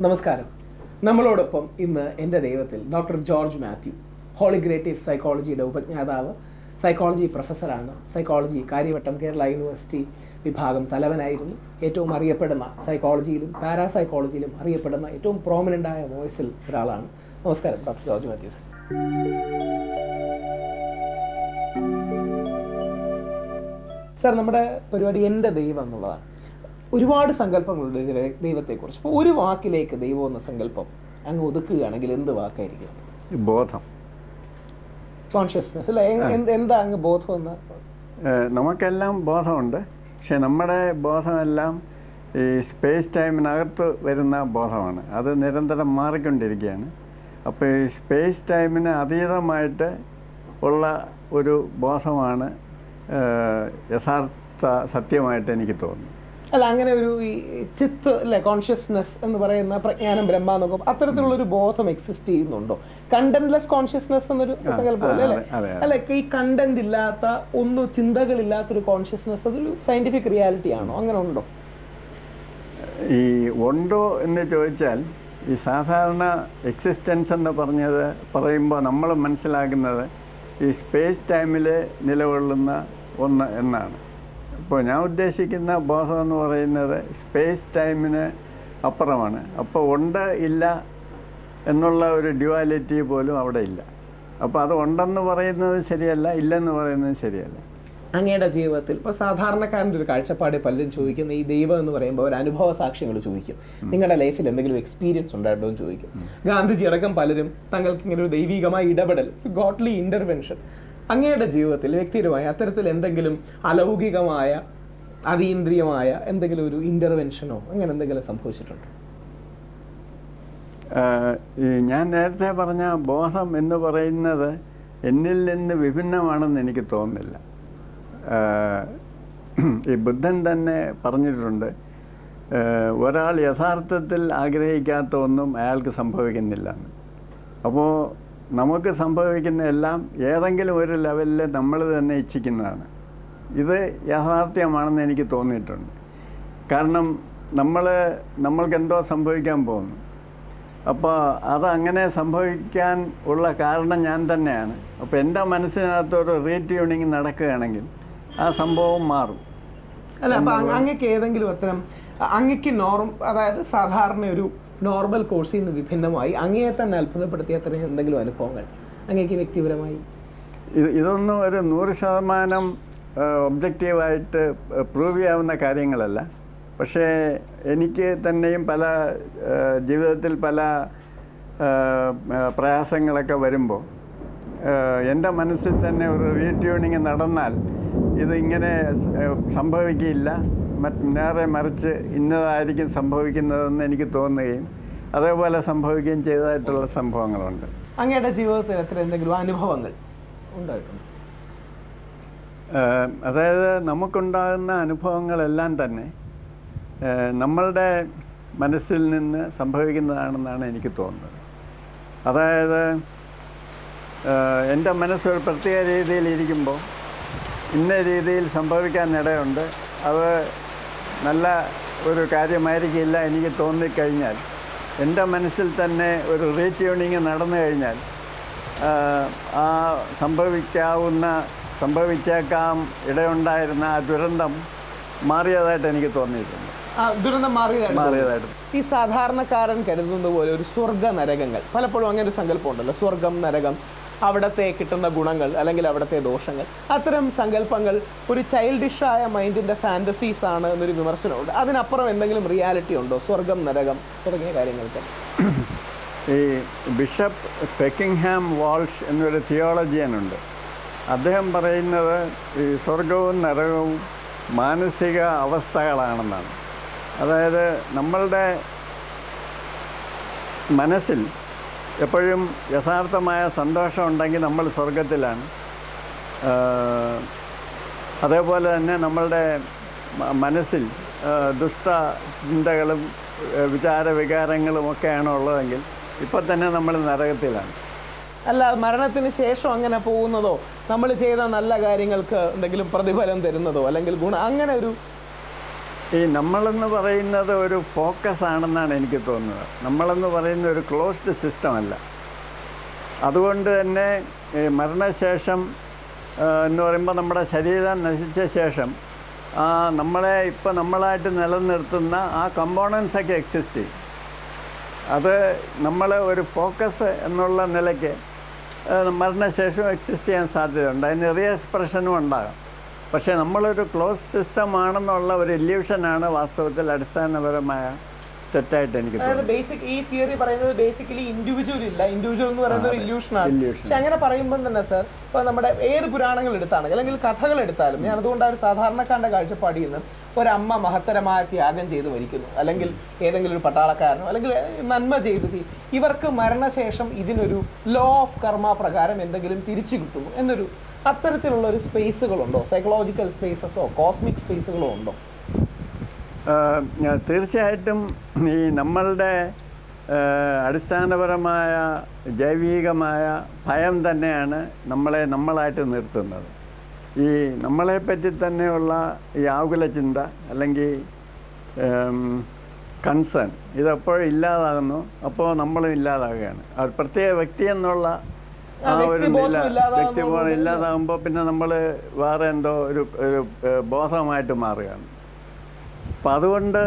നമസ്കാരം. നമ്മളോടൊപ്പം ഇന്ന് എൻ്റെ ദൈവത്തിൽ ഡോക്ടർ ജോർജ് മാത്യു, ഹോളിഗ്രേറ്റീവ് സൈക്കോളജിയുടെ ഉപജ്ഞാതാവ്, സൈക്കോളജി പ്രൊഫസറാണ്. സൈക്കോളജി കാര്യവട്ടം കേരള യൂണിവേഴ്സിറ്റി വിഭാഗം തലവനായിരുന്നു. ഏറ്റവും അറിയപ്പെടുന്ന സൈക്കോളജിയിലും പാരാസൈക്കോളജിയിലും അറിയപ്പെടുന്ന ഏറ്റവും പ്രോമിനൻ്റായ വോയിസിൽ ഒരാളാണ്. നമസ്കാരം doctor George Mathew sir. Sir, നമ്മുടെ പരിപാടി എൻ്റെ ദൈവം എന്നുള്ളതാണ്. ഒരുപാട് സങ്കല്പങ്ങളുണ്ട് ദൈവത്തെക്കുറിച്ച്. അപ്പോൾ ഒരു വാക്കിലേക്ക് ദൈവം എന്ന സങ്കല്പം അങ്ങ് ഒതുക്കുകയാണെങ്കിൽ എന്ത് വാക്കായിരിക്കും? ബോധം, കോൺഷ്യസ്നെസ് അല്ലേ? എന്താ അങ്ങ് ബോധം എന്ന? നമുക്കെല്ലാം ബോധമുണ്ട്. പക്ഷെ നമ്മുടെ ബോധമെല്ലാം ഈ സ്പേസ് ടൈമിനകത്ത് വരുന്ന ബോധമാണ്. അത് നിരന്തരം മാറിക്കൊണ്ടിരിക്കുകയാണ്. അപ്പോൾ ഈ സ്പേസ് ടൈമിന് അതീതമായിട്ട് ഉള്ള ഒരു ബോധമാണ് യഥാർത്ഥ സത്യമായിട്ട് എനിക്ക് തോന്നുന്നു. അല്ല, അങ്ങനെ ഒരു ഈ ചിത്ത് അല്ലെ, കോൺഷ്യസ്നെസ് എന്ന് പറയുന്ന പ്രജ്ഞാനം, ബ്രഹ്മ എന്നൊക്കെ അത്തരത്തിലുള്ളൊരു ബോധം എക്സിസ്റ്റ് ചെയ്യുന്നുണ്ടോ? കണ്ടന്റ്ലെസ് കോൺഷ്യസ്നെസ് എന്നൊരു സങ്കല്പം അല്ലേ? അല്ലെ, ഈ കണ്ടന്റ് ഇല്ലാത്ത ഒന്നും ചിന്തകളില്ലാത്തൊരു കോൺഷ്യസ്നെസ് അതൊരു സയന്റിഫിക് റിയാലിറ്റി ആണോ? അങ്ങനെ ഉണ്ടോ? ഈ ഉണ്ടോ എന്ന് ചോദിച്ചാൽ, ഈ സാധാരണ എക്സിസ്റ്റൻസ് എന്ന് പറയുമ്പോൾ നമ്മൾ മനസ്സിലാക്കുന്നത് ഈ സ്പേസ് ടൈമിൽ നിലകൊള്ളുന്ന ഒന്ന് എന്നാണ്. ഇപ്പോൾ ഞാൻ ഉദ്ദേശിക്കുന്ന ബോധം എന്ന് പറയുന്നത് സ്പേസ് ടൈമിന് അപ്പുറമാണ്. അപ്പോൾ ഉണ്ട് ഇല്ല എന്നുള്ള ഒരു ഡ്യുവാലിറ്റി പോലും അവിടെ ഇല്ല. അപ്പോൾ അത് ഉണ്ടെന്ന് പറയുന്നത് ശരിയല്ല, ഇല്ലെന്ന് പറയുന്നത് ശരിയല്ല. അങ്ങയുടെ ജീവിതത്തിൽ ഇപ്പോൾ സാധാരണക്കാരൻ്റെ ഒരു കാഴ്ചപ്പാട് പലരും ചോദിക്കുന്ന ഈ ദൈവം എന്ന് പറയുമ്പോൾ ഒരു അനുഭവ സാക്ഷ്യങ്ങൾ ചോദിക്കും. നിങ്ങളുടെ ലൈഫിൽ എന്തെങ്കിലും എക്സ്പീരിയൻസ് ഉണ്ടായിട്ടോ എന്ന് ചോദിക്കും. ഗാന്ധിജി അടക്കം പലരും തങ്ങൾക്ക് ഇങ്ങനെ ഒരു ദൈവികമായ ഇടപെടൽ, ഗോഡ്ലി ഇൻ്റർവെൻഷൻ അങ്ങയുടെ ജീവിതത്തിൽ വ്യക്തിപരമായ അത്തരത്തിൽ എന്തെങ്കിലും അലൗകികമായ അതീന്ദ്രിയമായ എന്തെങ്കിലും ഒരു ഇൻ്റർവെൻഷനോ അങ്ങനെ എന്തെങ്കിലും സംഭവിച്ചിട്ടുണ്ടോ? ഞാൻ നേരത്തെ പറഞ്ഞ ബോധം എന്ന് പറയുന്നത് എന്നിൽ നിന്ന് വിഭിന്നമാണെന്ന് എനിക്ക് തോന്നുന്നില്ല. ഈ ബുദ്ധൻ തന്നെ പറഞ്ഞിട്ടുണ്ട്, ഒരാൾ യഥാർത്ഥത്തിൽ ആഗ്രഹിക്കാത്ത ഒന്നും അയാൾക്ക് സംഭവിക്കുന്നില്ല. അപ്പോൾ നമുക്ക് സംഭവിക്കുന്ന എല്ലാം ഏതെങ്കിലും ഒരു ലെവലിൽ നമ്മൾ തന്നെ ഇച്ഛിക്കുന്നതാണ്. ഇത് യാഥാർത്ഥ്യമാണെന്ന് എനിക്ക് തോന്നിയിട്ടുണ്ട്. കാരണം നമ്മൾക്ക് എന്തോ സംഭവിക്കാൻ പോകുന്നു. അപ്പോൾ അത് അങ്ങനെ സംഭവിക്കാൻ ഉള്ള കാരണം ഞാൻ തന്നെയാണ്. അപ്പോൾ എൻ്റെ മനസ്സിനകത്തൊരു റീട്യൂണിങ് നടക്കുകയാണെങ്കിൽ ആ സംഭവം മാറും. അല്ല, അപ്പം അങ്ങക്ക് ഏതെങ്കിലും അത്തരം അങ്ങക്ക് അതായത് സാധാരണ ഒരു നോർമൽ കോഴ്സിൽ നിന്ന് വിഭിന്നമായി അങ്ങയെ തന്നെ അത്ഭുതപ്പെടുത്തിയ അത്തരം എന്തെങ്കിലും അനുഭവങ്ങൾ അങ്ങേക്ക് വ്യക്തിപരമായി? ഇതൊന്നും ഒരു 100% ഒബ്ജക്റ്റീവായിട്ട് പ്രൂവ് ചെയ്യാവുന്ന കാര്യങ്ങളല്ല. പക്ഷേ എനിക്ക് തന്നെയും ജീവിതത്തിൽ പല പ്രയാസങ്ങളൊക്കെ വരുമ്പോൾ എൻ്റെ മനസ്സിൽ തന്നെ ഒരു റീട്യൂണിങ് നടന്നാൽ ഇതിങ്ങനെ സംഭവിക്കില്ല, നേരെ മറിച്ച് ഇന്നതായിരിക്കും സംഭവിക്കുന്നതെന്ന് എനിക്ക് തോന്നുകയും അതേപോലെ സംഭവിക്കുകയും ചെയ്തതായിട്ടുള്ള സംഭവങ്ങളുണ്ട്. അങ്ങയുടെ ജീവിതത്തിൽ എത്ര എന്തെങ്കിലും അനുഭവങ്ങൾ ഉണ്ടായിട്ടുണ്ട്? അതായത് നമുക്കുണ്ടാകുന്ന അനുഭവങ്ങളെല്ലാം തന്നെ നമ്മളുടെ മനസ്സിൽ നിന്ന് സംഭവിക്കുന്നതാണെന്നാണ് എനിക്ക് തോന്നുന്നത്. അതായത് എൻ്റെ മനസ്സൊരു പ്രത്യേക രീതിയിൽ ഇരിക്കുമ്പോൾ ഇന്ന രീതിയിൽ സംഭവിക്കാനിടയുണ്ട്, അത് നല്ല ഒരു കാര്യമായിരിക്കില്ല എനിക്ക് തോന്നിക്കഴിഞ്ഞാൽ, എൻ്റെ മനസ്സിൽ തന്നെ ഒരു റീട്യൂണിങ് നടന്നു കഴിഞ്ഞാൽ ആ സംഭവിച്ചേക്കാം ഇടയുണ്ടായിരുന്ന ആ ദുരന്തം മാറിയതായിട്ട് എനിക്ക് തോന്നിയിട്ടുണ്ട്. ദുരന്തം മാറിയതായിട്ട് ഈ സാധാരണക്കാരൻ കരുതുന്നത് പോലെ ഒരു സ്വർഗ നരകങ്ങൾ, പലപ്പോഴും അങ്ങനെ ഒരു സങ്കല്പം ഉണ്ടല്ലോ, സ്വർഗം നരകം, അവിടത്തെ കിട്ടുന്ന ഗുണങ്ങൾ അല്ലെങ്കിൽ അവിടുത്തെ ദോഷങ്ങൾ, അത്തരം സങ്കല്പങ്ങൾ ഒരു ചൈൽഡിഷായ മൈൻഡിൻ്റെ ഫാൻറ്റസീസ് ആണ് എന്നൊരു വിമർശനമുണ്ട്. അതിനപ്പുറം എന്തെങ്കിലും റിയാലിറ്റി ഉണ്ടോ? സ്വർഗം, നരകം തുടങ്ങിയ കാര്യങ്ങൾക്ക്. ഈ ബിഷപ്പ് പെക്കിംഗ്ഹാം വാൾഷ് എന്നൊരു തിയോളജിയനുണ്ട്. അദ്ദേഹം പറയുന്നത് ഈ സ്വർഗവും നരകവും മാനസിക അവസ്ഥകളാണെന്നാണ്. അതായത് നമ്മളുടെ മനസ്സിൽ എപ്പോഴും യഥാർത്ഥമായ സന്തോഷം ഉണ്ടെങ്കിൽ നമ്മൾ സ്വർഗത്തിലാണ്. അതേപോലെ തന്നെ നമ്മളുടെ മനസ്സിൽ ദുഷ്ട ചിന്തകളും വിചാരവികാരങ്ങളും ഒക്കെയാണ് ഉള്ളതെങ്കിൽ ഇപ്പം തന്നെ നമ്മൾ നരകത്തിലാണ്. അല്ല, മരണത്തിന് ശേഷം അങ്ങനെ പോകുന്നതോ നമ്മൾ ചെയ്ത നല്ല കാര്യങ്ങൾക്ക് എന്തെങ്കിലും പ്രതിഫലം തരുന്നതോ അല്ലെങ്കിൽ അങ്ങനെ ഒരു ഈ നമ്മളെന്ന് പറയുന്നത് ഒരു ഫോക്കസ് ആണെന്നാണ് എനിക്ക് തോന്നുന്നത്. നമ്മളെന്ന് പറയുന്ന ഒരു ക്ലോസ്ഡ് സിസ്റ്റം അല്ല. അതുകൊണ്ട് തന്നെ മരണശേഷം എന്ന് പറയുമ്പോൾ നമ്മുടെ ശരീരം നശിച്ച ശേഷം ഇപ്പം നമ്മളായിട്ട് നിലനിർത്തുന്ന ആ കമ്പോണൻസൊക്കെ എക്സിസ്റ്റ് ചെയ്യും. അത് നമ്മൾ ഒരു ഫോക്കസ് എന്നുള്ള നിലയ്ക്ക് മരണശേഷം എക്സിസ്റ്റ് ചെയ്യാൻ സാധ്യതയുണ്ട്. അതിന് റീ എക്സ്പ്രഷനും ഉണ്ടാകാം. പക്ഷേ നമ്മളൊരു ക്ലോസ് സിസ്റ്റം ആണെന്നുള്ള ഒരു ഇല്യൂഷനാണ് വാസ്തവത്തിൽ അടിസ്ഥാനപരമായ തെറ്റായിട്ട് എനിക്ക് തോന്നുന്നത്. ഈ തിയറി പറയുന്നത് ബേസിക്കലി ഇൻഡിവിജ്വൽ ഇല്ല, ഇൻഡിവിജ്വൽ എന്ന് പറയുന്നത് ഒരു ഇല്യൂഷനാണ്. പക്ഷെ അങ്ങനെ പറയുമ്പോൾ തന്നെ സാർ, ഇപ്പൊ നമ്മുടെ ഏത് പുരാണങ്ങൾ എടുത്താണെങ്കിൽ അല്ലെങ്കിൽ കഥകൾ എടുത്താലും, ഞാൻ അതുകൊണ്ട് ആ ഒരു സാധാരണക്കാരന്റെ കാഴ്ചപ്പാടിൽ നിന്ന് ഒരമ്മ മഹത്തരമായ ത്യാഗം ചെയ്ത് മരിക്കുന്നു, അല്ലെങ്കിൽ ഏതെങ്കിലും ഒരു പട്ടാളക്കാരനോ അല്ലെങ്കിൽ നന്മ ചെയ്ത് ഇവർക്ക് മരണശേഷം ഇതിനൊരു ലോ ഓഫ് കർമ്മ പ്രകാരം എന്തെങ്കിലും തിരിച്ചു കിട്ടുന്നു എന്നൊരു അത്തരത്തിലുള്ള ഒരു സ്പേസുകളുണ്ടോ? സൈക്കോളജിക്കൽ സ്പേസസോ കോസ്മിക് സ്പേസുകളോ ഉണ്ടോ? തീർച്ചയായിട്ടും ഈ നമ്മളുടെ അടിസ്ഥാനപരമായ ജൈവികമായ ഭയം തന്നെയാണ് നമ്മളായിട്ട് നിർത്തുന്നത്. ഈ നമ്മളെപ്പറ്റി തന്നെയുള്ള ഈ ആകുല ചിന്ത അല്ലെങ്കിൽ കൺസേൺ ഇതെപ്പോഴും ഇല്ലാതാകുന്നു, അപ്പോൾ നമ്മളും ഇല്ലാതാകുകയാണ്. ഒരു പ്രത്യേക വ്യക്തി എന്നുള്ള ആ ഒരു വ്യക്തിബോധം ഇല്ലാതാകുമ്പോൾ പിന്നെ നമ്മൾ വേറെ എന്തോ ഒരു ബോധമായിട്ട് മാറുകയാണ്. അപ്പം അതുകൊണ്ട്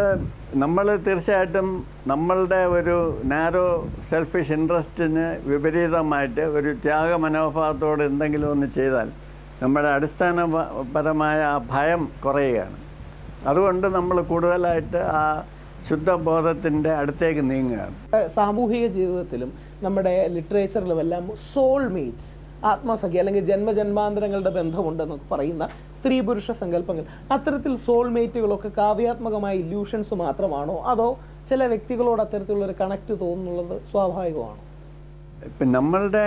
നമ്മൾ തീർച്ചയായിട്ടും നമ്മളുടെ ഒരു നാരോ സെൽഫിഷ് ഇൻട്രസ്റ്റിന് വിപരീതമായിട്ട് ഒരു ത്യാഗ മനോഭാവത്തോട് എന്തെങ്കിലും ഒന്ന് ചെയ്താൽ നമ്മുടെ അടിസ്ഥാനപരമായ ആ ഭയം കുറയുകയാണ്. അതുകൊണ്ട് നമ്മൾ കൂടുതലായിട്ട് ആ ശുദ്ധബോധത്തിൻ്റെ അടുത്തേക്ക് നീങ്ങുകയാണ്. സാമൂഹിക ജീവിതത്തിലും നമ്മുടെ ലിറ്ററേച്ചറിലും എല്ലാം സോൾമേറ്റ്, ആത്മസഖി അല്ലെങ്കിൽ ജന്മജന്മാന്തരങ്ങളുടെ ബന്ധമുണ്ടെന്ന് പറയുന്ന സ്ത്രീ പുരുഷ സങ്കല്പങ്ങൾ, അത്തരത്തിൽ സോൾമേറ്റുകളൊക്കെ കാവ്യാത്മകമായ ഇല്യൂഷൻസ് മാത്രമാണോ, അതോ ചില വ്യക്തികളോട് അത്തരത്തിലുള്ളൊരു കണക്ട് തോന്നുന്നുള്ളത് സ്വാഭാവികമാണോ? ഇപ്പം നമ്മളുടെ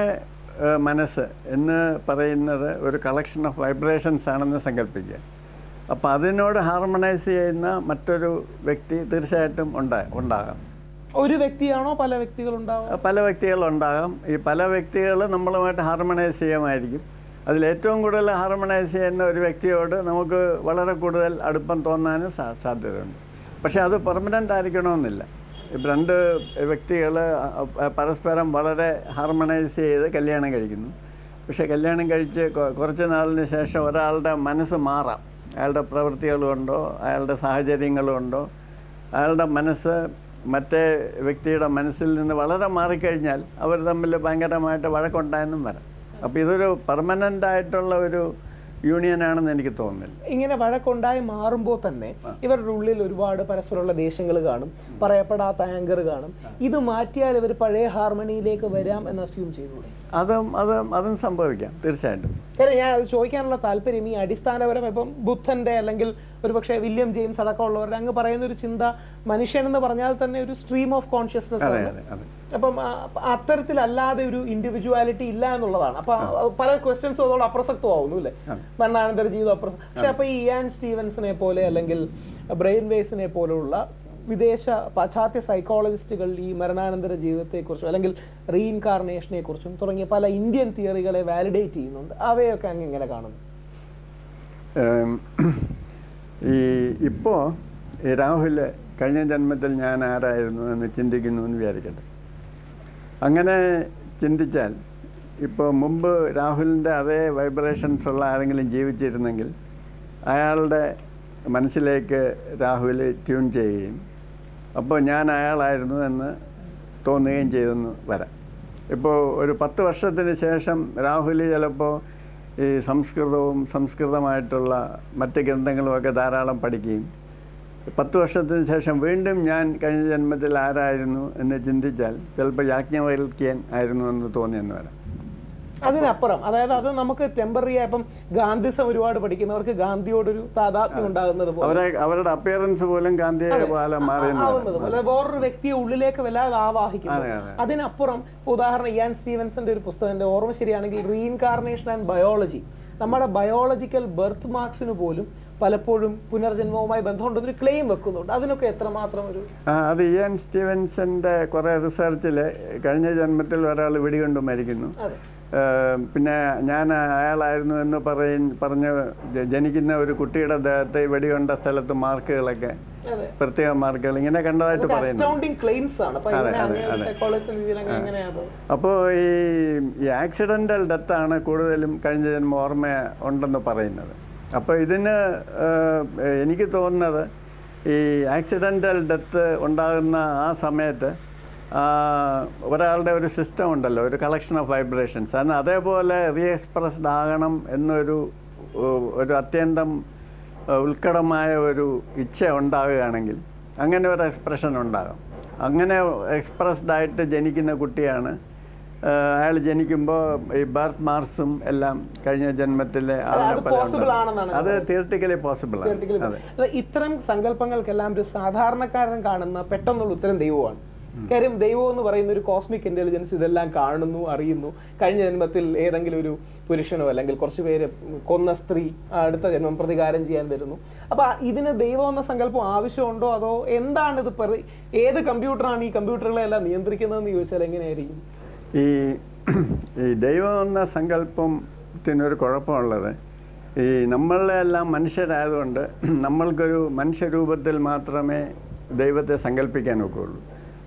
മനസ്സ് എന്ന് പറയുന്നത് ഒരു കളക്ഷൻ ഓഫ് വൈബ്രേഷൻസ് ആണെന്ന് സങ്കല്പിക്കുക. അപ്പം അതിനോട് ഹാർമണൈസ് ചെയ്യുന്ന മറ്റൊരു വ്യക്തി തീർച്ചയായിട്ടും ഉണ്ടാകാം. ഒരു വ്യക്തിയാണോ പല വ്യക്തികളുണ്ടാകും? പല വ്യക്തികളുണ്ടാകാം. ഈ പല വ്യക്തികൾ നമ്മളുമായിട്ട് ഹാർമണൈസ് ചെയ്യുമായിരിക്കും. അതിലേറ്റവും കൂടുതൽ ഹാർമണൈസ് ചെയ്യുന്ന ഒരു വ്യക്തിയോട് നമുക്ക് വളരെ കൂടുതൽ അടുപ്പം തോന്നാനും സാധ്യതയുണ്ട്. പക്ഷേ അത് പെർമനൻ്റ് ആയിരിക്കണമെന്നില്ല. ഇപ്പം രണ്ട് വ്യക്തികൾ പരസ്പരം വളരെ ഹാർമണൈസ് ചെയ്ത് കല്യാണം കഴിക്കുന്നു. പക്ഷേ കല്യാണം കഴിച്ച് കുറച്ച് നാളിന് ശേഷം ഒരാളുടെ മനസ്സ് മാറാം. അയാളുടെ പ്രവൃത്തികൾ കൊണ്ടോ അയാളുടെ സാഹചര്യങ്ങൾ കൊണ്ടോ അയാളുടെ മനസ്സ് മറ്റേ വ്യക്തിയുടെ മനസ്സിൽ നിന്ന് വളരെ മാറിക്കഴിഞ്ഞാൽ അവർ തമ്മിൽ ഭയങ്കരമായിട്ട് വഴക്കുണ്ടായെന്നും വരാം. അപ്പോൾ ഇതൊരു പെർമനൻ്റ് ആയിട്ടുള്ള ഒരു യൂണിയനാണെന്ന് എനിക്ക് തോന്നുന്നില്ല. ഇങ്ങനെ വഴക്കുണ്ടായി മാറുമ്പോൾ തന്നെ ഇവരുടെ ഉള്ളിൽ ഒരുപാട് പരസ്പരമുള്ള ദേഷ്യങ്ങൾ കാണും, പറയപ്പെടാത്ത ആങ്കർ കാണും. ഇത് മാറ്റിയാൽ ഇവർ പഴയ ഹാർമണിയിലേക്ക് വരാം എന്ന് അസ്യൂം ചെയ്തൂടെ? അതും സംഭവിക്കാം തീർച്ചയായിട്ടും. കാര്യം ഞാൻ അത് ചോദിക്കാനുള്ള താല്പര്യം, ഈ അടിസ്ഥാനപരം ഇപ്പം ബുദ്ധന്റെ അല്ലെങ്കിൽ ഒരുപക്ഷെ വില്യം ജെയിംസ് അടക്കമുള്ളവരുടെ അങ്ങ് പറയുന്ന ഒരു ചിന്ത, മനുഷ്യൻ എന്ന് പറഞ്ഞാൽ തന്നെ ഒരു സ്ട്രീം ഓഫ് കോൺഷ്യസ്നെസ് ആണ്. അപ്പം അത്തരത്തിലല്ലാതെ ഒരു ഇൻഡിവിജ്വാലിറ്റി ഇല്ല എന്നുള്ളതാണ്. അപ്പൊ പല ക്വസ്റ്റ്യൻസും അതോട് അപ്രസക്തമാവുന്നു അല്ലേ? മരണാനന്തര ജീവിതം പക്ഷെ അപ്പൊ ഈ ഇയാൻ സ്റ്റീവൻസിനെ പോലെ അല്ലെങ്കിൽ ബ്രെയിൻ വേസിനെ പോലുള്ള വിദേശ പാശ്ചാത്യ സൈക്കോളജിസ്റ്റുകൾ ഈ മരണാനന്തര ജീവിതത്തെക്കുറിച്ചും അല്ലെങ്കിൽ റീഇൻകാർണേഷനെ കുറിച്ചും തുടങ്ങിയ പല ഇന്ത്യൻ തിയറികളെ വാലിഡേറ്റ് ചെയ്യുന്നുണ്ട്. അവയൊക്കെ അങ്ങ് എങ്ങനെ കാണുന്നു? ഇപ്പോൾ രാഹുൽ കഴിഞ്ഞ ജന്മത്തിൽ ഞാൻ ആരായിരുന്നു എന്ന് ചിന്തിക്കുന്നു എന്ന് വിചാരിക്കട്ടെ. അങ്ങനെ ചിന്തിച്ചാൽ ഇപ്പോൾ മുമ്പ് രാഹുലിൻ്റെ അതേ വൈബ്രേഷൻസ് ഉള്ള ആരെങ്കിലും ജീവിച്ചിരുന്നെങ്കിൽ അയാളുടെ മനസ്സിലേക്ക് രാഹുൽ ട്യൂൺ ചെയ്യുകയും അപ്പോൾ ഞാൻ അയാളായിരുന്നു എന്ന് തോന്നുകയും ചെയ്തെന്ന് വരാം. ഇപ്പോൾ ഒരു 10 വർഷത്തിന് ശേഷം രാഹുൽ ചിലപ്പോൾ ഈ സംസ്കൃതമായിട്ടുള്ള മറ്റ് ഗ്രന്ഥങ്ങളുമൊക്കെ ധാരാളം പഠിക്കുകയും 10 വർഷത്തിന് ശേഷം വീണ്ടും ഞാൻ കഴിഞ്ഞ ജന്മത്തിൽ ആരായിരുന്നു എന്ന് ചിന്തിച്ചാൽ ചിലപ്പോൾ യാജ്ഞവൽക്യൻ ആയിരുന്നു എന്ന് തോന്നിയെന്ന് വരാം. അതിനപ്പുറം, അതായത് അത് നമുക്ക് ടെമ്പററി ആയപ്പം ഗാന്ധിസം ഒരുപാട് പഠിക്കുന്നവർക്ക് ഗാന്ധിയോടൊരു താതാത്മ്യം ഉണ്ടാകുന്നത് പോലെ അവരുടെ അപ്പിയറൻസ് പോലും ഗാന്ധിയെ പോലെ മാറുന്നത്, വേറൊരു വ്യക്തിയെ ഉള്ളിലേക്ക് വല്ലാതെ ആവാഹിക്കുന്നു. അതിനപ്പുറം ഉദാഹരണം ഇയാൻ സ്റ്റീവൻസന്റെ ഒരു പുസ്തകത്തിന്റെ ഓർമ്മ ശരിയാണെങ്കിൽ റീഇൻകാർണേഷൻ ആൻഡ് ബയോളജി, നമ്മുടെ ബയോളജിക്കൽ ബർത്ത് മാർക്സിന് പോലും പലപ്പോഴും പുനർജന്മവുമായി ബന്ധമുണ്ടെന്നൊരു ക്ലെയിം വെക്കുന്നുണ്ട്. അതിനൊക്കെ എത്രമാത്രം ഒരു അത് ഇയാൻ സ്റ്റീവൻസന്റെ കുറെ റിസർച്ചിൽ കഴിഞ്ഞ ജന്മത്തിൽ ഒരാൾ വെടികൊണ്ട് മരിക്കുന്നു, പിന്നെ ഞാൻ അയാളായിരുന്നു എന്ന് പറഞ്ഞ് ജനിക്കുന്ന ഒരു കുട്ടിയുടെ ദേഹത്തെ വെടികൊണ്ട സ്ഥലത്ത് മാർക്കുകളൊക്കെ പ്രത്യേക മാർക്കുകൾ ഇങ്ങനെ കണ്ടതായിട്ട് പറയുന്നു. അപ്പോൾ ഈ ആക്സിഡൻ്റൽ ഡെത്താണ് കൂടുതലും കഴിഞ്ഞ ജന്മം ഓർമ്മ ഉണ്ടെന്ന് പറയുന്നത്. അപ്പോൾ ഇതിന് എനിക്ക് തോന്നുന്നത് ഈ ആക്സിഡൻ്റൽ ഡെത്ത് ഉണ്ടാകുന്ന ആ സമയത്ത് ഒരാളുടെ ഒരു സിസ്റ്റം ഉണ്ടല്ലോ, ഒരു കളക്ഷൻ ഓഫ് വൈബ്രേഷൻസ്, കാരണം അതേപോലെ റീ എക്സ്പ്രസ്ഡ് ആകണം എന്നൊരു അത്യന്തം ഉത്കടമായ ഒരു ഇച്ഛ ഉണ്ടാകുകയാണെങ്കിൽ അങ്ങനെ ഒരു എക്സ്പ്രഷൻ ഉണ്ടാകും. അങ്ങനെ എക്സ്പ്രസ്ഡ് ആയിട്ട് ജനിക്കുന്ന കുട്ടിയാണ് അയാൾ ജനിക്കുമ്പോൾ ഈ ബർത്ത് മാർക്സും എല്ലാം കഴിഞ്ഞ ജന്മത്തിലെ അത് തിയററ്റിക്കലി പോസിബിൾ ആണ്. ഇത്തരം സങ്കല്പങ്ങൾക്കെല്ലാം ഒരു സാധാരണക്കാരൻ കാണുന്ന പെട്ടെന്നുള്ള ഉത്തരം ദൈവമാണ്. കാര്യം ദൈവം എന്ന് പറയുന്ന ഒരു കോസ്മിക് ഇന്റലിജൻസ് ഇതെല്ലാം കാണുന്നു, അറിയുന്നു. കഴിഞ്ഞ ജന്മത്തിൽ ഏതെങ്കിലും ഒരു പുരുഷനോ അല്ലെങ്കിൽ കുറച്ച് പേര് കൊന്ന സ്ത്രീ അടുത്ത ജന്മം പ്രതികാരം ചെയ്യാൻ വരുന്നു. അപ്പൊ ഇതിന് ദൈവം എന്ന സങ്കല്പം ആവശ്യമുണ്ടോ, അതോ എന്താണ് ഇത്? ഏത് കമ്പ്യൂട്ടറാണ് ഈ കമ്പ്യൂട്ടറുകളെല്ലാം നിയന്ത്രിക്കുന്നതെന്ന് ചോദിച്ചാൽ എങ്ങനെയായിരിക്കും? ഈ ദൈവം എന്ന സങ്കല്പത്തിനൊരു കുഴപ്പമുള്ളത്, ഈ നമ്മളെ എല്ലാം മനുഷ്യരായതുകൊണ്ട് നമ്മൾക്കൊരു മനുഷ്യരൂപത്തിൽ മാത്രമേ ദൈവത്തെ സങ്കല്പിക്കാൻ ഒക്കുകയുള്ളൂ.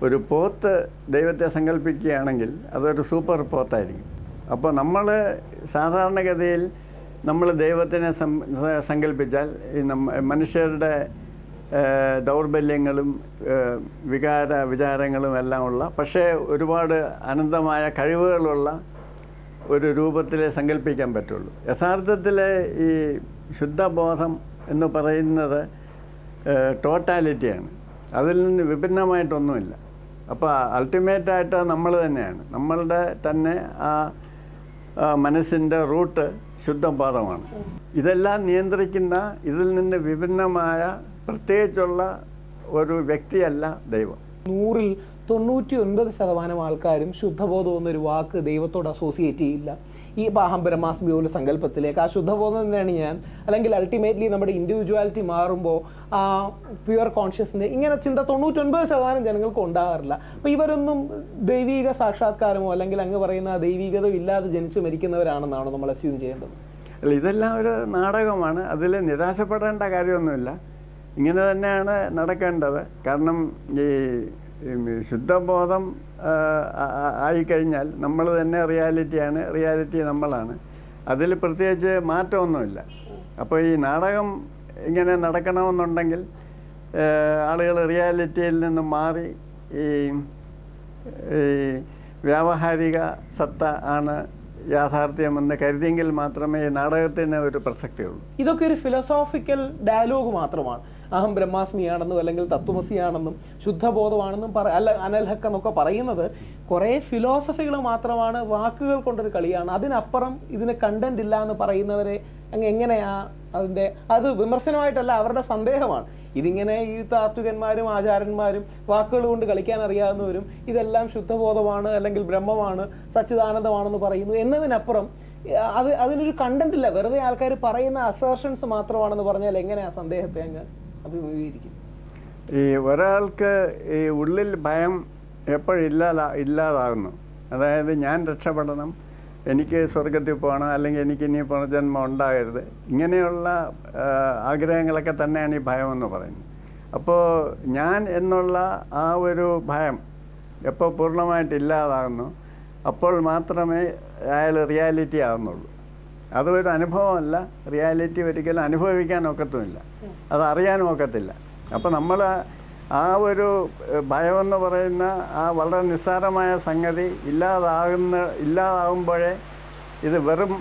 ഒരു പോത്ത് ദൈവത്തെ സങ്കല്പിക്കുകയാണെങ്കിൽ അതൊരു സൂപ്പർ പോത്തായിരിക്കും. അപ്പോൾ നമ്മൾ സാധാരണഗതിയിൽ നമ്മൾ ദൈവത്തിനെ സങ്കല്പിച്ചാൽ ഈ മനുഷ്യരുടെ ദൗർബല്യങ്ങളും വിചാരങ്ങളും എല്ലാം ഉള്ള, പക്ഷേ ഒരുപാട് അനന്തമായ കഴിവുകളുള്ള ഒരു രൂപത്തിലേ സങ്കല്പിക്കാൻ പറ്റുള്ളൂ. യഥാർത്ഥത്തിൽ ഈ ശുദ്ധബോധം എന്ന് പറയുന്നത് ടോട്ടാലിറ്റിയാണ്, അതിൽ നിന്ന് വിഭിന്നമായിട്ടൊന്നുമില്ല. അപ്പോൾ അൾട്ടിമേറ്റായിട്ട് നമ്മൾ തന്നെയാണ്, നമ്മളുടെ തന്നെ ആ മനസ്സിൻ്റെ റൂട്ട് ശുദ്ധബോധമാണ്. ഇതെല്ലാം നിയന്ത്രിക്കുന്ന, ഇതിൽ നിന്ന് വിഭിന്നമായ പ്രത്യേകിച്ചുള്ള ഒരു വ്യക്തിയല്ല ദൈവം. 100ൽ 99% ആൾക്കാരും ശുദ്ധബോധം എന്നൊരു വാക്ക് ദൈവത്തോട് അസോസിയേറ്റ് ചെയ്യില്ല. ഈ അഹം ബ്രഹ്മാസ്മി പോലെ സങ്കല്പത്തിലേക്ക് ആ ശുദ്ധബോധം തന്നെയാണ് ഞാൻ, അല്ലെങ്കിൽ അൾട്ടിമേറ്റ്ലി നമ്മുടെ ഇൻഡിവിജ്വാലിറ്റി മാറുമ്പോൾ ആ പ്യുവർ കോൺഷ്യസ്നെസ്, ഇങ്ങനെ ചിന്ത 99% ജനങ്ങൾക്ക് ഉണ്ടാകാറില്ല. അപ്പോൾ ഇവരൊന്നും ദൈവിക സാക്ഷാത്കാരമോ അല്ലെങ്കിൽ അങ്ങ് പറയുന്ന ദൈവികത ഇല്ലാതെ ജനിച്ചു മരിക്കുന്നവരാണെന്നാണ് നമ്മൾ അസ്യൂം ചെയ്യേണ്ടത്. അല്ല, ഇതെല്ലാം ഒരു നാടകമാണ്, അതിൽ നിരാശപ്പെടേണ്ട കാര്യമൊന്നുമില്ല. ഇങ്ങനെ തന്നെയാണ് നടക്കേണ്ടത്. കാരണം ഈ ശുദ്ധബോധം ആയിക്കഴിഞ്ഞാൽ നമ്മൾ തന്നെ റിയാലിറ്റിയാണ്, റിയാലിറ്റി നമ്മളാണ്, അതിൽ പ്രത്യേകിച്ച് മാറ്റമൊന്നുമില്ല. അപ്പോൾ ഈ നാടകം ഇങ്ങനെ നടക്കണമെന്നുണ്ടെങ്കിൽ ആളുകൾ റിയാലിറ്റിയിൽ നിന്ന് മാറി ഈ വ്യാവഹാരിക സത്ത ആണ് യാഥാർത്ഥ്യമെന്ന് കരുതിയെങ്കിൽ മാത്രമേ ഈ നാടകത്തിന് ഒരു പ്രസക്തിയുള്ളൂ. ഇതൊക്കെ ഒരു ഫിലോസോഫിക്കൽ ഡയലോഗ് മാത്രമാണ്. അഹം ബ്രഹ്മാസ്മിയാണെന്നും അല്ലെങ്കിൽ തത്വമസിയാണെന്നും ശുദ്ധബോധമാണെന്നും അനൽഹക്ക് എന്നൊക്കെ പറയുന്നത് കുറേ ഫിലോസഫികൾ മാത്രമാണ്, വാക്കുകൾ കൊണ്ടൊരു കളിയാണ്. അതിനപ്പുറം ഇതിന് കണ്ടന്റ് ഇല്ല എന്ന് പറയുന്നവരെ എങ്ങനെയാ അത് വിമർശനമായിട്ടല്ല, അവരുടെ സന്ദേഹമാണ്. ഇതിങ്ങനെ ഈ താത്വികന്മാരും ആചാര്യന്മാരും വാക്കുകൾ കൊണ്ട് കളിക്കാൻ അറിയാവുന്നവരും ഇതെല്ലാം ശുദ്ധബോധമാണ് അല്ലെങ്കിൽ ബ്രഹ്മമാണ് സച്ചിദാനന്ദമാണെന്ന് പറയുന്നു എന്നതിനപ്പുറം അതിനൊരു കണ്ടന്റ് ഇല്ല. വെറുതെ ആൾക്കാർ പറയുന്ന അസേർഷൻസ് മാത്രമാണെന്ന് പറഞ്ഞാൽ എങ്ങനെയാ സന്ദേഹത്തെ അങ്ങ് അഭിമുഖീകരിക്കും? ഈ ഒരാൾക്ക് ഈ ഉള്ളിൽ ഭയം എപ്പോഴില്ലാതാകുന്നു, അതായത് ഞാൻ രക്ഷപ്പെടണം, എനിക്ക് സ്വർഗത്തിൽ പോകണം, അല്ലെങ്കിൽ എനിക്ക് ഇനി പുനർജന്മം ഉണ്ടാകരുത്, ഇങ്ങനെയുള്ള ആഗ്രഹങ്ങളൊക്കെ തന്നെയാണ് ഈ ഭയം എന്ന് പറയുന്നത്. അപ്പോൾ ഞാൻ എന്നുള്ള ആ ഒരു ഭയം എപ്പോൾ പൂർണ്ണമായിട്ട് ഇല്ലാതാകുന്നു അപ്പോൾ മാത്രമേ അയാൾ റിയാലിറ്റി ആകുന്നുള്ളൂ. അതൊരു അനുഭവമല്ല, റിയാലിറ്റി ഒരിക്കലും അനുഭവിക്കാൻ ഒക്കത്തുമില്ല, അത് അറിയാനും ഒക്കത്തില്ല. അപ്പോൾ നമ്മൾ ആ ഒരു ഭയമെന്ന് പറയുന്ന ആ വളരെ നിസ്സാരമായ സംഗതി ഇല്ലാതാകുമ്പോഴേ ഇത് വെറും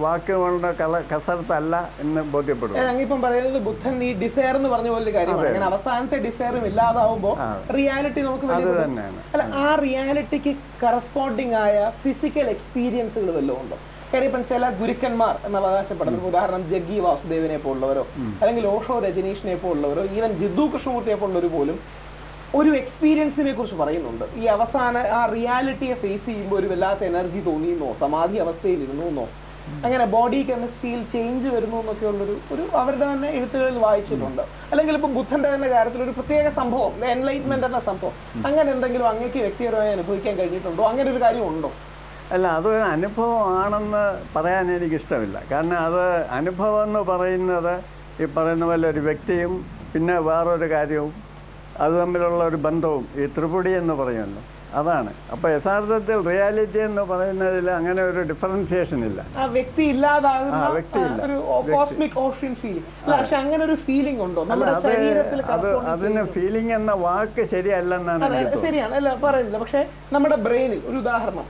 വാക്കുകളുടെ കസരത്തല്ല എന്ന് ബോധ്യപ്പെടും. ഇപ്പം പറയുന്നത് ബുദ്ധൻ ഈ ഡിസയർ എന്ന് പറഞ്ഞ പോലെ കാര്യമാണ്. അങ്ങനെ അവസാനത്തെ ഡിസയറും ഇല്ലാതാവുമ്പോൾ റിയാലിറ്റി നമുക്ക് അത് തന്നെയാണ്. അല്ല, ആ റിയാലിറ്റിക്ക് കറസ്പോണ്ടിങ് ആയ ഫിസിക്കൽ എക്സ്പീരിയൻസുകൾ വല്ലതും ഉണ്ടോ? കാര്യം ഇപ്പം ചില ഗുരുക്കന്മാർ എന്ന് അവകാശപ്പെടുന്നത്, ഉദാഹരണം ജഗ്ഗി വാസുദേവനെ പോലുള്ളവരോ അല്ലെങ്കിൽ ഓഷോ രജനീഷിനെ പോലുള്ളവരോ ഈവൻ ജിദ്ദു കൃഷ്ണമൂർത്തിയെ പോലുള്ളവർ പോലും ഒരു എക്സ്പീരിയൻസിനെ കുറിച്ച് പറയുന്നുണ്ട്. ഈ അവസാന ആ റിയാലിറ്റിയെ ഫേസ് ചെയ്യുമ്പോൾ ഒരു വല്ലാത്ത എനർജി തോന്നിയെന്നോ, സമാധി അവസ്ഥയിൽ ഇരുന്നോ, അങ്ങനെ ബോഡി കെമിസ്ട്രിയിൽ ചേഞ്ച് വരുന്നു എന്നൊക്കെ ഉള്ളൊരു അവരുടെ തന്നെ എഴുത്തുകളിൽ വായിച്ചിട്ടുണ്ട്. അല്ലെങ്കിൽ ഇപ്പം ബുദ്ധന്റെ തന്നെ കാര്യത്തിൽ ഒരു പ്രത്യേക സംഭവം, എൻലൈറ്റ്മെന്റ് എന്ന സംഭവം, അങ്ങനെ എന്തെങ്കിലും അങ്ങേക്ക് വ്യക്തിപരമായി അനുഭവിക്കാൻ കഴിഞ്ഞിട്ടുണ്ടോ? അങ്ങനെ ഒരു കാര്യം ഉണ്ടോ? അല്ല, അതൊരു അനുഭവമാണെന്ന് പറയാൻ എനിക്കിഷ്ടമില്ല. കാരണം അത് അനുഭവം എന്ന് പറയുന്നത് ഈ പറയുന്ന പോലെ ഒരു വ്യക്തിയും പിന്നെ വേറൊരു കാര്യവും അത് തമ്മിലുള്ള ഒരു ബന്ധവും ഈ ത്രിപുടി എന്ന് പറയുമല്ലോ, അതാണ്. അപ്പോൾ യഥാർത്ഥത്തിൽ റിയാലിറ്റി എന്ന് പറയുന്നതിൽ അങ്ങനെ ഒരു ഡിഫറൻസിയേഷൻ ഇല്ല. ആ വ്യക്തി ഇല്ലാതാകുന്ന ഒരു കോസ്മിക് ഓഷ്യൻ ഫീലിംഗ്. പക്ഷെ അങ്ങനെ ഒരു ഫീലിംഗ് ഉണ്ടോ നമ്മുടെ ശരീരത്തിൽ? അതിന് ഫീലിംഗ് എന്ന വാക്ക് ശരിയല്ലെന്നാണ്. ശരിയാണ്, അല്ല പറയുന്നില്ല. പക്ഷെ നമ്മുടെ ബ്രെയിനിൽ ഒരു ഉദാഹരണം,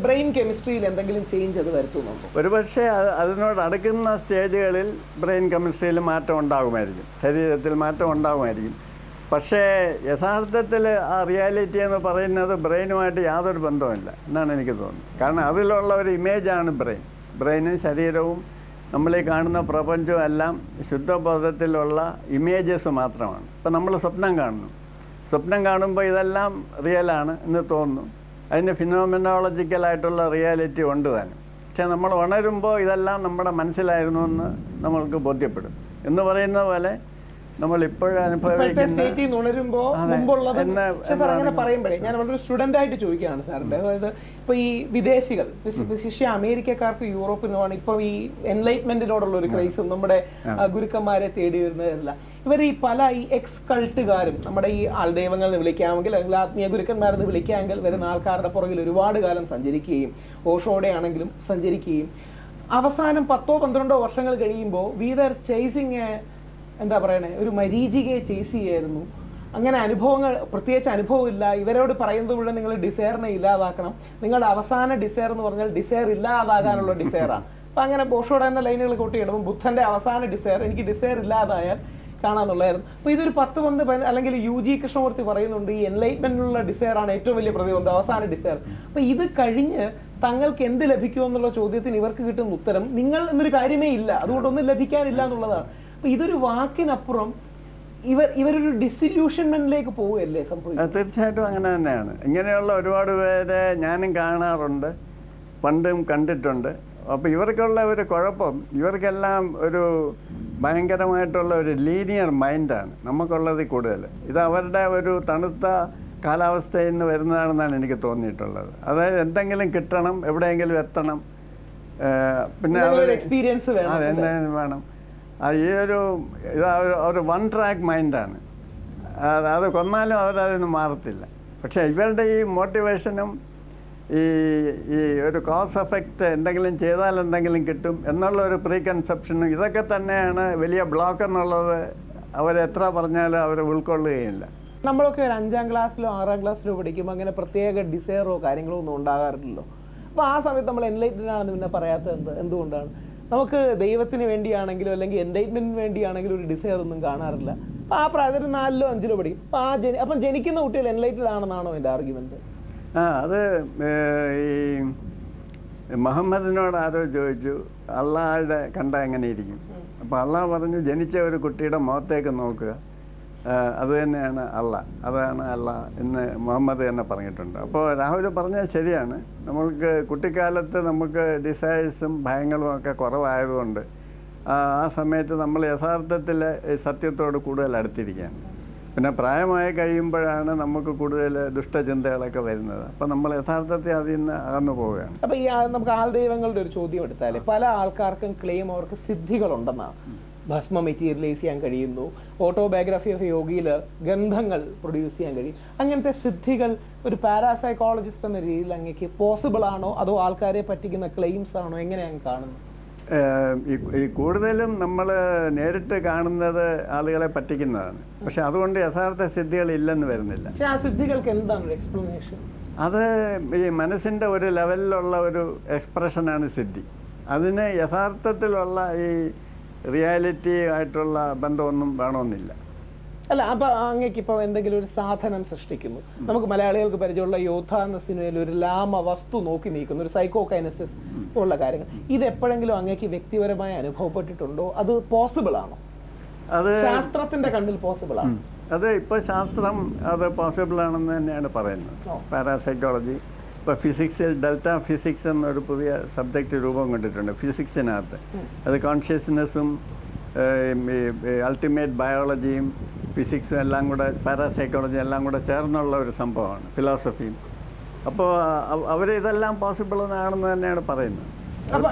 ബ്രെയിൻ കെമിസ്ട്രിയിൽ എന്തെങ്കിലും ചേഞ്ച് അത് വരുത്തുന്നുണ്ടോ? ഒരുപക്ഷെ അതിനോട് അടുക്കുന്ന സ്റ്റേജുകളിൽ ബ്രെയിൻ കെമിസ്ട്രിയിൽ മാറ്റം ഉണ്ടാകുമായിരിക്കും, ശരീരത്തിൽ മാറ്റം ഉണ്ടാകുമായിരിക്കും. പക്ഷേ യഥാർത്ഥത്തിൽ ആ റിയാലിറ്റി എന്ന് പറയുന്നത് ബ്രെയിനുമായിട്ട് യാതൊരു ബന്ധവുമില്ല എന്നാണ് എനിക്ക് തോന്നുന്നത്. കാരണം അതിലുള്ള ഒരു ഇമേജാണ് ബ്രെയിനും ശരീരവും നമ്മളീ കാണുന്ന പ്രപഞ്ചവും എല്ലാം ശുദ്ധബോധത്തിലുള്ള ഇമേജസ് മാത്രമാണ്. ഇപ്പം നമ്മൾ സ്വപ്നം കാണുമ്പോൾ ഇതെല്ലാം റിയലാണ് എന്ന് തോന്നുന്നു. അതിന് ഫിനോമിനോളജിക്കലായിട്ടുള്ള റിയാലിറ്റി ഉണ്ട് താനും. പക്ഷേ നമ്മൾ ഉണരുമ്പോൾ ഇതെല്ലാം നമ്മുടെ മനസ്സിലായിരുന്നു എന്ന് നമ്മൾക്ക് ബോധ്യപ്പെടും. എന്ന് പറയുന്ന പോലെ നമ്മൾ ഇപ്പോഴും അങ്ങനെ പറയുമ്പോഴേ ഞാൻ വളരെ സ്റ്റുഡന്റ് ആയിട്ട് ചോദിക്കുകയാണ് സാറിന്റെ. അതായത് ഇപ്പൊ ഈ വിദേശികൾ, വിശിഷ്യ അമേരിക്കക്കാർക്ക് യൂറോപ്പിനുമാണ് ഇപ്പൊ ഈ എൻലൈറ്റ്മെന്റിനോടുള്ള ഒരു ക്രൈസും നമ്മുടെ ഗുരുക്കന്മാരെ തേടി വരുന്നതല്ല. ഇവർ ഈ പല ഈ എക്സ് കൾട്ടുകാരും നമ്മുടെ ഈ ആൾദൈവങ്ങൾ എന്ന് വിളിക്കാമെങ്കിൽ അല്ലെങ്കിൽ ആത്മീയ ഗുരുക്കന്മാരെന്ന് വിളിക്കാമെങ്കിൽ വരുന്ന ആൾക്കാരുടെ പുറകിൽ ഒരുപാട് കാലം സഞ്ചരിക്കുകയും ഓഷോടെ ആണെങ്കിലും സഞ്ചരിക്കുകയും അവസാനം 10-12 വർഷങ്ങൾ കഴിയുമ്പോൾ വി ആർ ചേസിങ് എന്താ പറയണേ, ഒരു മരീചികയെ ചേസ് ചെയ്യായിരുന്നു. അങ്ങനെ അനുഭവങ്ങൾ, പ്രത്യേകിച്ച് അനുഭവമില്ല. ഇവരോട് പറയുന്നത് മുഴുവൻ നിങ്ങൾ ഡിസയറിനെ ഇല്ലാതാക്കണം, നിങ്ങളുടെ അവസാന ഡിസയർ എന്ന് പറഞ്ഞാൽ ഡിസയർ ഇല്ലാതാകാനുള്ള ഡിസയറാണ്. അപ്പം അങ്ങനെ ബോഷോടെ എന്ന ലൈനുകൾ കൂട്ടിയിടുമ്പോൾ ബുദ്ധന്റെ അവസാന ഡിസയർ എനിക്ക് ഡിസയർ ഇല്ലാതായാൽ കാണാന്നുള്ളതായിരുന്നു. അപ്പോൾ ഇതൊരു 10 അല്ലെങ്കിൽ UG കൃഷ്ണമൂർത്തി പറയുന്നുണ്ട് ഈ എൻലൈറ്റ്മെന്റിനുള്ള ഡിസയറാണ് ഏറ്റവും വലിയ പ്രതിബന്ധം, അവസാന ഡിസയർ. അപ്പോൾ ഇത് കഴിഞ്ഞ് തങ്ങൾക്ക് എന്ത് ലഭിക്കുമെന്നുള്ള ചോദ്യത്തിന് ഇവർക്ക് കിട്ടുന്ന ഉത്തരം നിങ്ങൾ എന്നൊരു കാര്യമേ ഇല്ല, അതുകൊണ്ടൊന്നും ലഭിക്കാനില്ല എന്നുള്ളതാണ്. അപ്പൊ ഇതൊരു വാക്കിനപ്പുറം ഇവരൊരു ഡിസില്യൂഷൻമെന്റിലേക്ക് പോവുകയല്ലേ സംഭവിക്കുന്നത്? തീർച്ചയായിട്ടും അങ്ങനെ തന്നെയാണ്. ഇങ്ങനെയുള്ള ഒരുപാട് പേരെ ഞാനും കാണാറുണ്ട്, പണ്ടും കണ്ടിട്ടുണ്ട്. അപ്പോൾ ഇവർക്കുള്ള ഒരു കുഴപ്പം, ഇവർക്കെല്ലാം ഒരു ഭയങ്കരമായിട്ടുള്ള ഒരു ലീനിയർ മൈൻഡാണ് നമുക്കുള്ളത് കൂടുതൽ. ഇത് അവരുടെ ഒരു തണുത്ത കാലാവസ്ഥയിൽ നിന്ന് വരുന്നതാണെന്നാണ് എനിക്ക് തോന്നിയിട്ടുള്ളത്. അതായത് എന്തെങ്കിലും കിട്ടണം, എവിടെയെങ്കിലും എത്തണം, പിന്നെ എക്സ്പീരിയൻസ് വേണം. ഈ ഒരു വൺ ട്രാക്ക് മൈൻഡാണ്. അത് കൊന്നാലും അവരതിന് മാറത്തില്ല. പക്ഷേ ഇവരുടെ ഈ മോട്ടിവേഷനും ഈ ഒരു കോസ് എഫക്റ്റ്, എന്തെങ്കിലും ചെയ്താൽ എന്തെങ്കിലും കിട്ടും എന്നുള്ള ഒരു പ്രീ കൺസെപ്ഷനും ഇതൊക്കെ തന്നെയാണ് വലിയ ബ്ലോക്ക് എന്നുള്ളത്. അവരെത്ര പറഞ്ഞാലും അവർ ഉൾക്കൊള്ളുകയില്ല. നമ്മളൊക്കെ ഒരു 5ാം ക്ലാസ്സിലോ 6ാം ക്ലാസ്സിലോ പഠിക്കുമ്പോൾ അങ്ങനെ പ്രത്യേക ഡിസയറോ കാര്യങ്ങളോ ഒന്നും ഉണ്ടാകാറില്ലല്ലോ. അപ്പോൾ ആ സമയത്ത് നമ്മൾ എൻലൈറ്റഡ് ആണെന്ന് പിന്നെ പറയാത്തത് എന്തുകൊണ്ടാണ്? നമുക്ക് ദൈവത്തിന് വേണ്ടിയാണെങ്കിലും അല്ലെങ്കിൽ എൻലൈറ്റ്മെന്റിന് വേണ്ടിയാണെങ്കിലും ഒരു ഡിസയർ ഒന്നും കാണാറില്ല. അപ്പോൾ ആ പ്രായത്തിൽ 4ലോ 5ലോ പഠിക്കും. അപ്പം ജനിക്കുന്ന കുട്ടികൾ എൻലൈറ്റഡ് ആണെന്നാണോ എൻ്റെ ആർഗ്യുമെന്റ്? അത് ഈ മുഹമ്മദിനോട് ആരോ ചോദിച്ചു അള്ളാഹുടെ കണ്ട എങ്ങനെ ഇരിക്കും. അപ്പോൾ അള്ളാഹ് പറഞ്ഞു ജനിച്ച ഒരു കുട്ടിയുടെ മുഖത്തേക്ക് നോക്കുക, അത് തന്നെയാണ് അള്ളാഹ്, അതാണ് അള്ളാഹ് എന്ന് മുഹമ്മദ് തന്നെ പറഞ്ഞിട്ടുണ്ട്. അപ്പോൾ രാഹുൽ പറഞ്ഞത് ശരിയാണ്. നമുക്ക് കുട്ടിക്കാലത്ത് നമുക്ക് ഡിസയേഴ്സും ഭയങ്ങളും ഒക്കെ കുറവായതുകൊണ്ട് ആ സമയത്ത് നമ്മൾ യഥാർത്ഥത്തിൽ സത്യത്തോട് കൂടുതൽ അടുത്തിരിക്കുകയാണ്. പിന്നെ പ്രായമായി കഴിയുമ്പോഴാണ് നമുക്ക് കൂടുതൽ ദുഷ്ടചിന്തകളൊക്കെ വരുന്നത്. അപ്പം നമ്മൾ യഥാർത്ഥത്തിൽ അതിൽ നിന്ന് അകന്നു പോവുകയാണ്. അപ്പം ഈ നമുക്ക് ആൾദൈവങ്ങളുടെ ഒരു ചോദ്യം എടുത്താൽ പല ആൾക്കാർക്കും ക്ലെയിം അവർക്ക് സിദ്ധികളുണ്ടെന്നാണ്. ഭസ്മ മെറ്റീരിയലൈസ് ചെയ്യാൻ കഴിയുന്നു, ഓട്ടോബയോഗ്രഫി ഓഫ് യോഗിയിൽ ഗന്ധങ്ങൾ പ്രൊഡ്യൂസ് ചെയ്യാൻ കഴിയും. അങ്ങനത്തെ സിദ്ധികൾ ഒരു പാരാസൈക്കോളജിസ്റ്റ് എന്ന രീതിയിൽ അങ്ങേക്ക് പോസിബിൾ ആണോ അതോ ആൾക്കാരെ പറ്റിക്കുന്ന ക്ലെയിംസ് ആണോ, എങ്ങനെയാണ് കാണുന്നത്? ഈ കൂടുതലും നമ്മൾ നേരിട്ട് കാണുന്നത് ആളുകളെ പറ്റിക്കുന്നതാണ്. പക്ഷെ അതുകൊണ്ട് യഥാർത്ഥ സിദ്ധികൾ ഇല്ലെന്ന് വരുന്നില്ല. പക്ഷെ ആ സിദ്ധികൾക്ക് എന്താണ് എക്സ്പ്ലനേഷൻ? അത് ഈ മനസ്സിൻ്റെ ഒരു ലെവലിലുള്ള ഒരു എക്സ്പ്രഷനാണ് സിദ്ധി. അതിന് യഥാർത്ഥത്തിലുള്ള ഈ റിയാലിറ്റി ആയിട്ടുള്ള ബന്ധമൊന്നും വേണമെന്നില്ല. അല്ല, അപ്പൊ അങ്ങേക്ക് ഇപ്പോൾ എന്തെങ്കിലും ഒരു സാധനം സൃഷ്ടിക്കുന്നു, നമുക്ക് മലയാളികൾക്ക് പരിചയമുള്ള യോദ്ധ എന്ന സിനിമയിൽ ഒരു ലാമ വസ്തു നോക്കി നീക്കുന്നു, ഒരു സൈക്കോകൈനസിസ് ഉള്ള കാര്യങ്ങൾ, ഇത് എപ്പോഴെങ്കിലും അങ്ങേക്ക് വ്യക്തിപരമായി അനുഭവപ്പെട്ടിട്ടുണ്ടോ? അത് പോസിബിൾ ആണോ? അത് ശാസ്ത്രത്തിന്റെ കണ്ണിൽ പോസിബിൾ ആണ്? അത് ഇപ്പോൾ ശാസ്ത്രം അത് പോസിബിൾ ആണെന്ന് തന്നെയാണ് പറയുന്നത്. പാരാസൈക്കോളജി ഇപ്പോൾ ഫിസിക്സിൽ ഡെൽറ്റ ഫിസിക്സ് എന്നൊരു പുതിയ സബ്ജക്റ്റ് രൂപം കൊണ്ടിട്ടുണ്ട് ഫിസിക്സിനകത്ത്. അത് കോൺഷ്യസ്നെസ്സും അൾട്ടിമേറ്റ് ബയോളജിയും ഫിസിക്സും എല്ലാം കൂടെ, പാരാസൈക്കോളജി എല്ലാം കൂടെ ചേർന്നുള്ള ഒരു സംഭവമാണ്, ഫിലോസഫിയും. അപ്പോൾ അവർ ഇതെല്ലാം പോസിബിൾ ആണെന്ന് തന്നെയാണ് പറയുന്നത്. അപ്പോൾ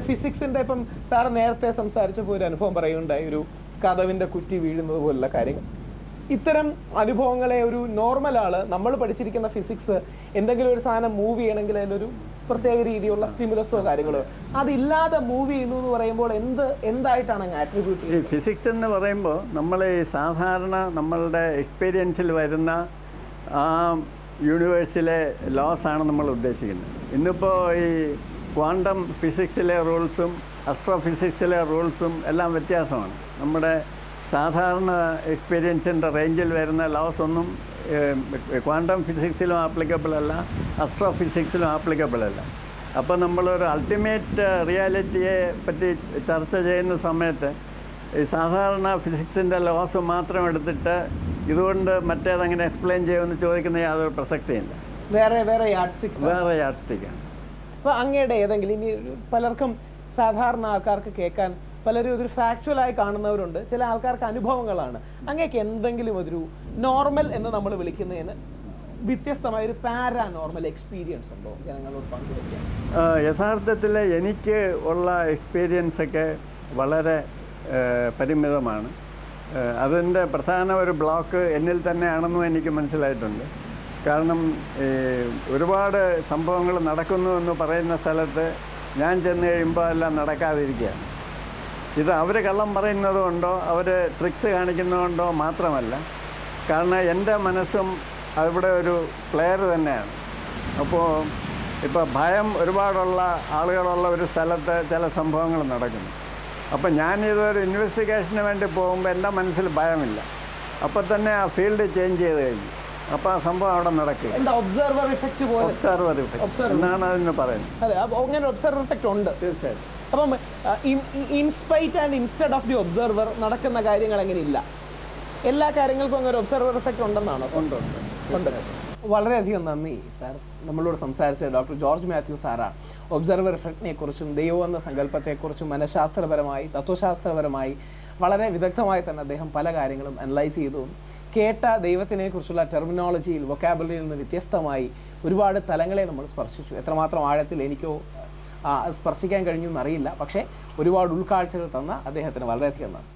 ഫിസിക്സിന്റെ ഇപ്പം സാറ് നേരത്തെ സംസാരിച്ചപ്പോൾ ഒരു അനുഭവം പറയുകയുണ്ടായി, ഒരു കതവിൻ്റെ കുറ്റി വീഴുന്നത് പോലുള്ള കാര്യങ്ങൾ. ഇത്തരം അനുഭവങ്ങളെ ഒരു നോർമൽ ആള്, നമ്മൾ പഠിച്ചിരിക്കുന്ന ഫിസിക്സ്, എന്തെങ്കിലും ഒരു സാധനം മൂവ് ചെയ്യണമെങ്കിൽ അതിലൊരു പ്രത്യേക രീതിയിലുള്ള സ്റ്റിമുലസോ കാര്യങ്ങളോ അതില്ലാതെ മൂവ് ചെയ്യുന്നു എന്ന് പറയുമ്പോൾ എന്തായിട്ടാണ് അങ്ങ് ആട്രിബ്യൂട്ട് ഈ ചെയ്യുന്നത്? ഫിസിക്സ് എന്ന് പറയുമ്പോൾ നമ്മൾ ഈ സാധാരണ നമ്മളുടെ എക്സ്പീരിയൻസിൽ വരുന്ന ആ യൂണിവേഴ്സിലെ ലോസ് ആണ് നമ്മൾ ഉദ്ദേശിക്കുന്നത്. ഇന്നിപ്പോൾ ഈ ക്വാണ്ടം ഫിസിക്സിലെ റൂൾസും അസ്ട്രോഫിസിക്സിലെ റൂൾസും എല്ലാം വ്യത്യാസമാണ്. നമ്മുടെ സാധാരണ എക്സ്പീരിയൻസിൻ്റെ റേഞ്ചിൽ വരുന്ന ലോസ് ഒന്നും ക്വാണ്ടം ഫിസിക്സിലും ആപ്ലിക്കബിൾ അല്ല, അസ്ട്രോഫിസിക്സിലും ആപ്ലിക്കബിൾ അല്ല. അപ്പോൾ നമ്മളൊരു അൾട്ടിമേറ്റ് റിയാലിറ്റിയെ പറ്റി ചർച്ച ചെയ്യുന്ന സമയത്ത് ഈ സാധാരണ ഫിസിക്സിൻ്റെ ലോസ് മാത്രം എടുത്തിട്ട് ഇതുകൊണ്ട് മറ്റേതങ്ങനെ എക്സ്പ്ലെയിൻ ചെയ്യുമെന്ന് ചോദിക്കുന്ന യാതൊരു പ്രസക്തിയില്ല. വേറെ യാർഡ് സ്റ്റിക്കാണ്. അപ്പോൾ അങ്ങയുടെ ഏതെങ്കിലും, ഇനി പലർക്കും സാധാരണ ആൾക്കാർക്ക് കേൾക്കാൻ പലരും ഇതൊരു ഫാക്ച്വലായി കാണുന്നവരുണ്ട്, ചില ആൾക്കാർക്ക് അനുഭവങ്ങളാണ്. അങ്ങേക്ക് എന്തെങ്കിലും ഒരു നോർമൽ എന്ന് നമ്മൾ വിളിക്കുന്നതിന് വ്യത്യസ്തമായ ഒരു പാരാനോർമൽ എക്സ്പീരിയൻസ് ഉണ്ടോ ജനങ്ങളോട് പങ്കുവയ്ക്കാൻ? യഥാർത്ഥത്തിൽ എനിക്ക് ഉള്ള എക്സ്പീരിയൻസൊക്കെ വളരെ പരിമിതമാണ്. അതിൻ്റെ പ്രധാന ഒരു ബ്ലോക്ക് എന്നിൽ തന്നെയാണെന്നും എനിക്ക് മനസ്സിലായിട്ടുണ്ട്. കാരണം ഒരുപാട് സംഭവങ്ങൾ നടക്കുന്നു എന്ന് പറയുന്ന സ്ഥലത്ത് ഞാൻ ചെന്ന് കഴിയുമ്പോൾ എല്ലാം നടക്കാതിരിക്കുകയാണ്. ഇത് അവർ കള്ളം പറയുന്നത് കൊണ്ടോ അവർ ട്രിക്സ് കാണിക്കുന്നതുകൊണ്ടോ മാത്രമല്ല, കാരണം എൻ്റെ മനസ്സും അവിടെ ഒരു പ്ലെയർ തന്നെയാണ്. അപ്പോൾ ഇപ്പോൾ ഭയം ഒരുപാടുള്ള ആളുകളുള്ള ഒരു സ്ഥലത്ത് ചില സംഭവങ്ങൾ നടക്കുന്നു. അപ്പം ഞാനിതൊരു ഇൻവെസ്റ്റിഗേഷന് വേണ്ടി പോകുമ്പോൾ എൻ്റെ മനസ്സിൽ ഭയമില്ല. അപ്പോൾ തന്നെ ആ ഫീൽഡ് ചേഞ്ച് ചെയ്ത് കഴിഞ്ഞു. അപ്പോൾ ആ സംഭവം അവിടെ നടക്കുക. ഒബ്സർവർ ഇഫക്റ്റ് പോലെ. ഒബ്സർവർ ഇഫക്റ്റ് എന്നാണ് അതിന് പറയുന്നത്. അതെ, അങ്ങനെ ഒബ്സർവർ ഇഫക്റ്റ് ഉണ്ട് തീർച്ചയായിട്ടും. അപ്പം in spite and instead of the observer നടക്കുന്ന കാര്യങ്ങൾ എങ്ങനെയില്ല, എല്ലാ കാര്യങ്ങൾക്കും അങ്ങനെ ഒബ്സർവർ ഇഫക്റ്റ് ഉണ്ടെന്നാണോ? ഉണ്ട്. വളരെയധികം നന്ദി സാർ. നമ്മളോട് സംസാരിച്ച ഡോക്ടർ ജോർജ് മാത്യു സാറാണ്. ഒബ്സർവർ ഇഫക്റ്റിനെ കുറിച്ചും ദൈവം എന്ന സങ്കല്പത്തെക്കുറിച്ചും മനഃശാസ്ത്രപരമായി തത്വശാസ്ത്രപരമായി വളരെ വിദഗ്ധമായി തന്നെ അദ്ദേഹം പല കാര്യങ്ങളും അനലൈസ് ചെയ്തു. കേട്ട ദൈവത്തിനെ കുറിച്ചുള്ള ടെർമിനോളജിയിൽ, വൊക്കാബുലറിയിൽ നിന്ന് വ്യത്യസ്തമായി ഒരുപാട് തലങ്ങളെ നമ്മൾ സ്പർശിച്ചു. എത്രമാത്രം ആഴത്തിൽ എനിക്കോ സ്പർശിക്കാൻ കഴിഞ്ഞു എന്നറിയില്ല, പക്ഷേ ഒരുപാട് ഉൾക്കാഴ്ചകൾ തന്ന അദ്ദേഹത്തിന് വളരെയധികം നന്ദി.